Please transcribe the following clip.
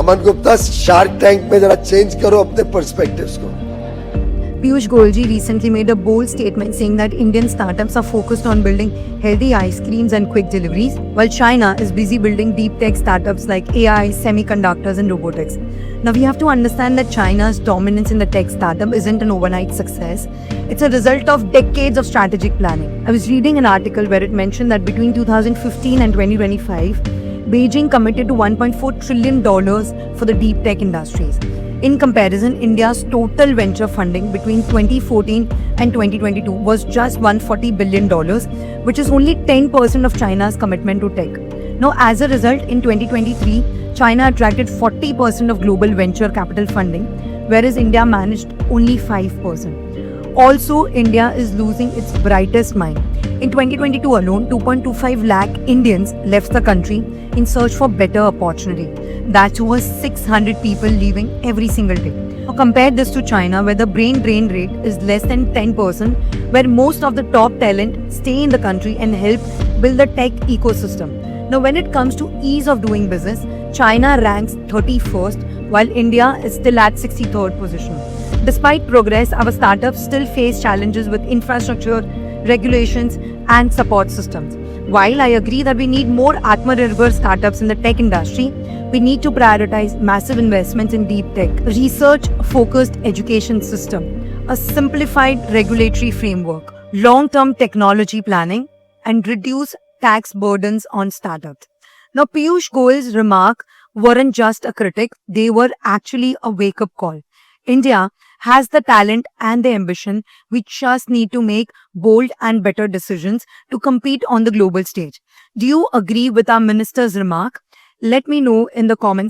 Aman Gupta, shark tank में जरा change करो अपने पर्सपेक्टिव्स को। Piyush Goyal ji recently made a bold statement saying that Indian startups are focused on building healthy ice creams and quick deliveries, while China is busy building deep tech startups like AI, semiconductors, and robotics. Now, we have to understand that China's dominance in the tech startup isn't an overnight success. It's a result of decades of strategic planning. I was reading an article where it mentioned that between 2015 and 2025, Beijing committed to $1.4 trillion for the deep tech industries. In comparison, India's total venture funding between 2014 and 2022 was just $140 billion, which is only 10% of China's commitment to tech. Now, as a result, in 2023, China attracted 40% of global venture capital funding, whereas India managed only 5%. Also, India is losing its brightest mind. In 2022 alone, 2.25 lakh Indians left the country in search for better opportunity. That was 600 people leaving every single day. Now compare this to China, where the brain drain rate is less than 10%, where most of the top talent stay in the country and help build the tech ecosystem. Now, when it comes to ease of doing business, China ranks 31st, while India is still at 63rd position. Despite progress, our startups still face challenges with infrastructure, regulations, and support systems. While I agree that we need more Atmanirbhar startups in the tech industry, we need to prioritize massive investments in deep tech, research-focused education system, a simplified regulatory framework, long-term technology planning, and reduce tax burdens on startups. Now, Piyush Goyal's remarks weren't just a critic, they were actually a wake-up call. India has the talent and the ambition. We just need to make bold and better decisions to compete on the global stage. Do you agree with our minister's remark? Let me know in the comments.